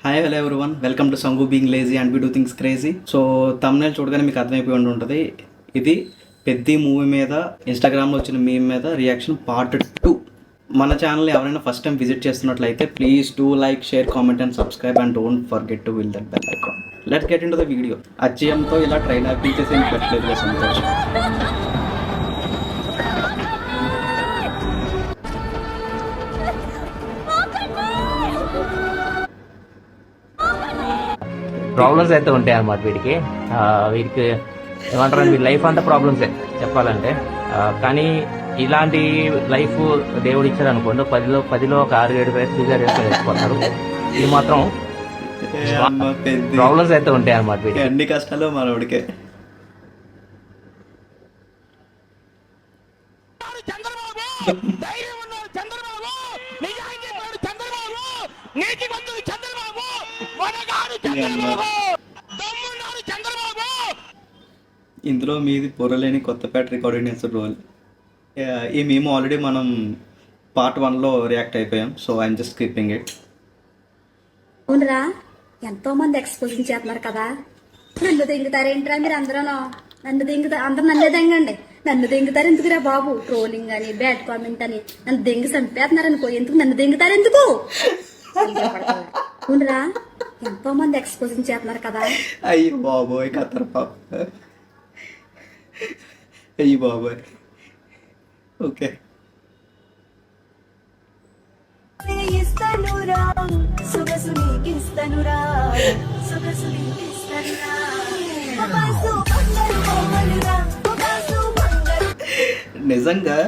Hi hello everyone, welcome to Sangu being lazy and we do things crazy. So thumbnail చూడగానే మీకు అర్థమైపోయి ఉంటుంది, ఇది పెద్ద మూవీ మీద ఇన్స్టాగ్రామ్లో వచ్చిన మీమ్ మీద రియాక్షన్ పార్ట్ 2. మన ఛానల్ ఎవరైనా ఫస్ట్ టైం విజిట్ చేస్తున్నట్లయితే please do like, share, comment and subscribe and don't forget to will that bell icon. Let's get into the video. అచ్చయంతో ఇలా ట్రైన్ ఆపించేసి ఏం పెట్టలేదు సంతోషం. ప్రాబ్లమ్స్ అయితే ఉంటాయి అన్నమాట వీడికి. వీడికి ఏమంటారు, వీడి లైఫ్ అంతా ప్రాబ్లమ్సే చెప్పాలంటే. కానీ ఇలాంటి లైఫ్ దేవుడు ఇచ్చారు అనుకోండి, పదిలో ఒక 6-7 పేరు సూసైడ్ చేసుకొని వెళ్ళిపోతారు. ఇది మాత్రం ప్రాబ్లమ్స్ అయితే ఉంటాయి అన్నమాట వీడికి. అన్ని కష్టాలు మనోడికే. ఇందులో మీది పొరలేని కొత్తపేట రికార్డింగ్ రోల్. ఈ మేము ఆల్రెడీ మనం పార్ట్ 1లో రియాక్ట్ అయిపోయాం, so I'm just skipping it. అవునరా, ఎంతో మంది ఎక్స్పోజింగ్ చేస్తున్నారు కదా. నన్ను దింగుతారేంట్రా మీరు అందరూ? నన్ను దింగుతారు, అందరు నన్నే దింగండి. నన్ను దింగుతారు ఎందుకురా బాబు? ట్రోలింగ్ అని, బ్యాడ్ కామెంట్ అని నన్ను దింగి చంపేస్తున్నారు అనుకో. ఎందుకు నన్ను దింగుతారు ఎందుకు? అవునరా, ఎంతో మంది ఎక్స్పోజింగ్ చేస్తున్నారు కదా. అయ్యి బాబోయ్ కత్తర్ పాప, అయ్యి బాబోయ్. ఓకే, నిజంగా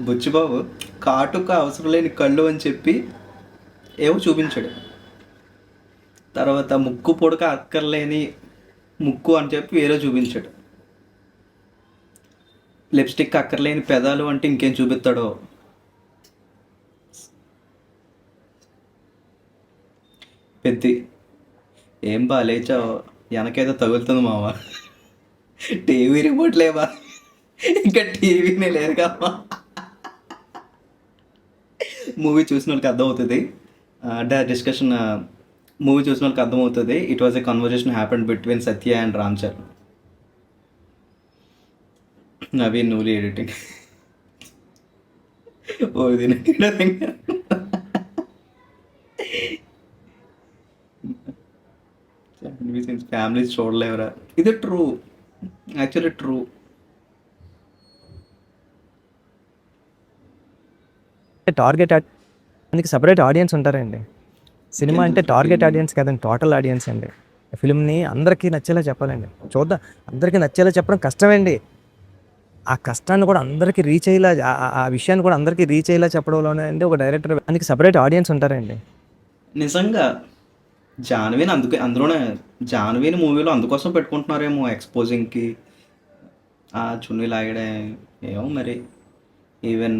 బుచ్చిబాబు కాటుక అవసరం లేని కళ్ళు అని చెప్పి ఏవో చూపించాడు. తర్వాత ముక్కు పొడక అక్కర్లేని ముక్కు అని చెప్పి వేరే చూపించాడు. లిప్స్టిక్ అక్కర్లేని పెదాలు అంటే ఇంకేం చూపిస్తాడో. పెద్ది ఏం బా లేచావు, వెనకేదో తగులుతుంది మామ. టీవీ రిమోట్ లేవా? ఇంకా టీవీనే లేదు కమ్మా. మూవీ చూసిన వాళ్ళకి అర్థమవుతుంది, అంటే డిస్కషన్ మూవీ చూసిన వాళ్ళకి అర్థమవుతుంది. It was a conversation happened between Satya and Ram Charan. Naveen Nooli editing. ఓ ఇది ఫ్యామిలీస్ చూడలేవరా? ఇది ట్రూ, యాక్చువల్లీ ట్రూ. టార్గెట్ దానికి సపరేట్ ఆడియన్స్ ఉంటారండి. సినిమా అంటే టార్గెట్ ఆడియన్స్ కదండి, టోటల్ ఆడియన్స్ అండి. ఫిల్మ్ని అందరికీ నచ్చేలా చెప్పాలండి. చూద్దాం, అందరికీ నచ్చేలా చెప్పడం కష్టమండి. ఆ కష్టాన్ని కూడా అందరికీ రీచ్ అయ్యేలా, ఆ విషయాన్ని కూడా అందరికీ రీచ్ అయ్యేలా చెప్పడంలోనే అండి ఒక డైరెక్టర్. దానికి సపరేట్ ఆడియన్స్ ఉంటారండి. నిజంగా జాన్వీని అందులోనే జాన్వీని మూవీలో అందుకోసం పెట్టుకుంటున్నారేమో, ఎక్స్పోజింగ్కి. ఆ చున్నీ లాగడే ఏమో మరి. ఈవెన్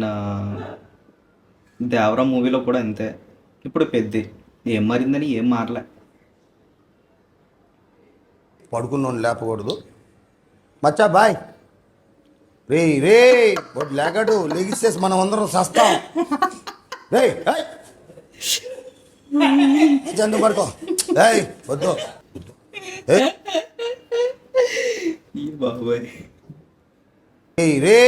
దేవరా మూవీలో కూడా అంతే. ఇప్పుడు పెద్ద ఏం మారిందని ఏం మారలే. పడుకున్నోని లేపకూడదు మచ్చా బాయ్. రే రే వాడు లేగాడు, లెగిస్తేసి మనం అందరం సస్తాం. రే చందు పడుకో. వద్దు ఈ బాబాయ్. రే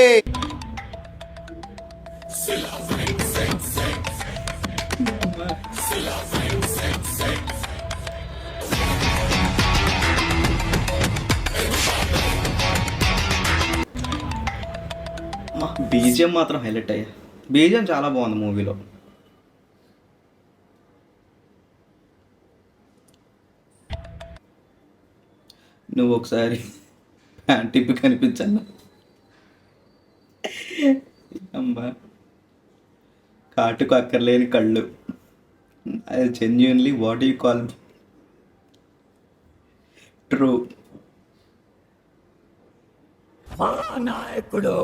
బీజిఎం మాత్రం హైలైట్ అయ్యా. బీజిఎం చాలా బాగుంది మూవీలో. నువ్వు ఒకసారి ప్యాంట్ ఇప్పి కనిపించాను అమ్మా. కాటుకు అక్కర్లేని కళ్ళు, అది genuinely what you call true. నాయకుడు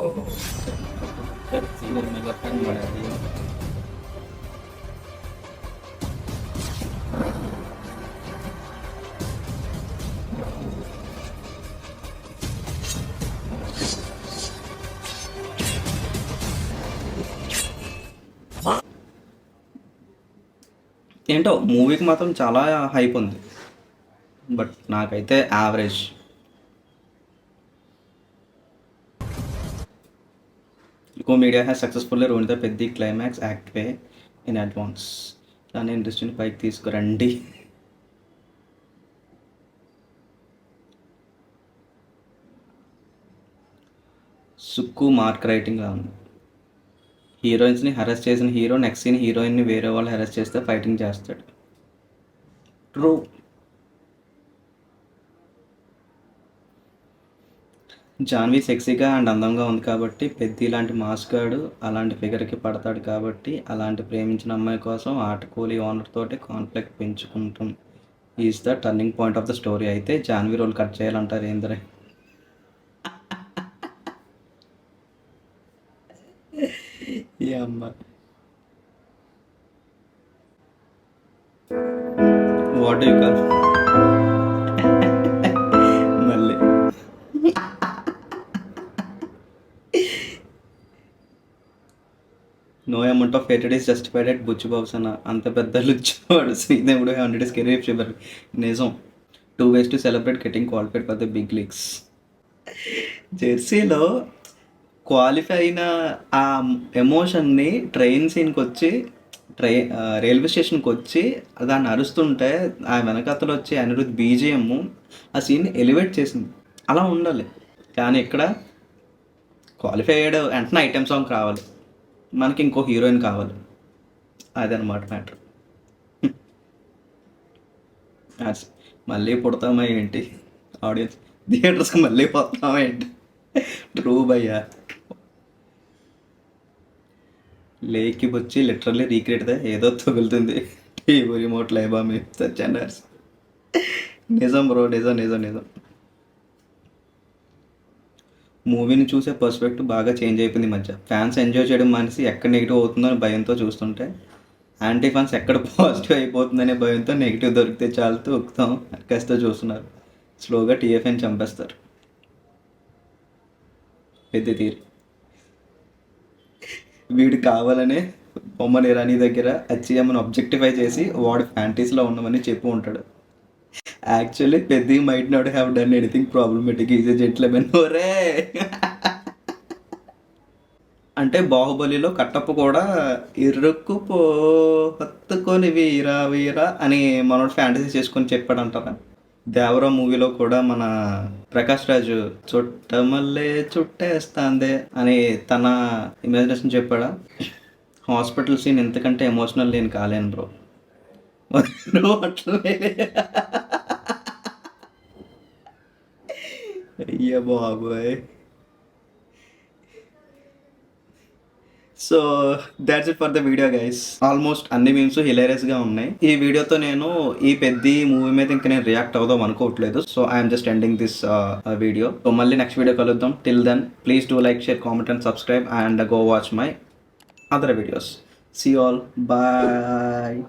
ఏంటో మూవీకి మాత్రం చాలా హైప్ ఉంది, బట్ నాకైతే average. Eco Media has successfully ruined the Peddi climax act way in advance. దాని ఇండస్ట్రీని పైకి తీసుకురండి. సుక్కు మార్క్ రైటింగ్లా ఉంది. హీరోయిన్స్ని హెరాస్ చేసిన హీరో నెక్స్ట్ సీన్ హీరోయిన్ని వేరే వాళ్ళు హెరాస్ చేస్తే ఫైటింగ్ చేస్తాడు. ట్రూ. జాన్వీ సెక్సీగా అండ్ అందంగా ఉంది కాబట్టి పెద్ది లాంటి మాస్ గాడు అలాంటి ఫిగర్కి పడతాడు కాబట్టి అలాంటి ప్రేమించిన అమ్మాయి కోసం ఆటకూలి ఓనర్ తోటి కాన్ఫ్లిక్ట్ పెంచుకుంటాం. Is the turning point of the story. అయితే జాన్వీ రోల్ కట్ చేయాలంటారు ఏందరే. ఈ అమ్మ వాట్ యూ కాల్ మళ్ళీ no amount of hated is justified at Buchi Babu's అన్న. అంత పెద్ద లుచ్చాడు శ్రీదేవుడు 100 is కెరీర్ ఫీవర్. నిజం. 2 ways to celebrate getting qualified for the big leagues. జెర్సీలో క్వాలిఫై అయిన ఆ ఎమోషన్ని ట్రైన్ సీన్కి వచ్చి రైల్వే స్టేషన్కి వచ్చి దాన్ని అరుస్తుంటే ఆ వెనకతలు వచ్చి అనిరుద్ బీజిఎం ఆ సీన్ని ఎలివేట్ చేసింది. అలా ఉండాలి. కానీ ఇక్కడ క్వాలిఫై అయ్యాడు వెంటనే ఐటెం సాంగ్ కావాలి, మనకి ఇంకో హీరోయిన్ కావాలి. అదనమాట మ్యాటర్. మళ్ళీ పుడతామా ఏంటి ఆడియన్స్, థియేటర్స్కి మళ్ళీ పోతామా ఏంటి. ట్రూ భయ్యా. లేకి వచ్చి లిటరల్లీ రీక్రియేట్ ఏదో తగులుతుంది టీవీ రిమోట్ లైబా మీ సర్చండర్స్. నిజం బ్రో, నిజం నిజం నిజం. మూవీని చూసే పర్స్పెక్టివ్ బాగా చేంజ్ అయిపోయింది ఈ మధ్య. ఫ్యాన్స్ ఎంజాయ్ చేయడం మనిషి ఎక్కడ నెగిటివ్ అవుతుందో అని భయంతో చూస్తుంటే, యాంటీ ఫ్యాన్స్ ఎక్కడ పాజిటివ్ అయిపోతుందనే భయంతో నెగిటివ్ దొరికితే చాలా తొక్కుతాం అక్కస్తో చూస్తున్నారు. స్లోగా టీఎఫ్ఎన్ చంపేస్తారు. పెద్ద తీరు. వీడు కావాలనే బొమ్మని ఇరానీ దగ్గర హెచ్ఎంని ఆబ్జెక్టిఫై చేసి వాడు ఫ్యాంటీస్లో ఉండమని చెప్పి ఉంటాడు. యాక్చువల్లీ పెద్ద might not have done anything problematic, is a gentlemen. ఓరే అంటే బాహుబలిలో కట్టప్ప కూడా ఇరుక్కుపో హత్తుకొని వీరా వీరా అని మనోడు ఫ్యాంటసీ చేసుకొని చెప్పాడంటారా. దేవరా మూవీలో కూడా మన ప్రకాష్ రాజు చుట్టమల్లే చుట్టేస్తాందే అని తన ఇమాజినేషన్ చెప్పాడా. హాస్పిటల్ సీన్ ఎంతకంటే ఎమోషనల్ నేను కాలేను బ్రో. అట్లే అయ్యా బాబోయ్. So that's it for the video guys. Almost అన్ని మీమ్స్ హిలేరియస్గా ఉన్నాయి. ఈ వీడియోతో నేను ఈ పెద్ద మూవీ మీద ఇంకా నేను రియాక్ట్ అవుదాం అనుకోవట్లేదు. So I'm just ending this video. So మళ్ళీ నెక్స్ట్ వీడియో కలుద్దాం. Till then please do like, share, comment and subscribe and go watch my other videos. See all, bye.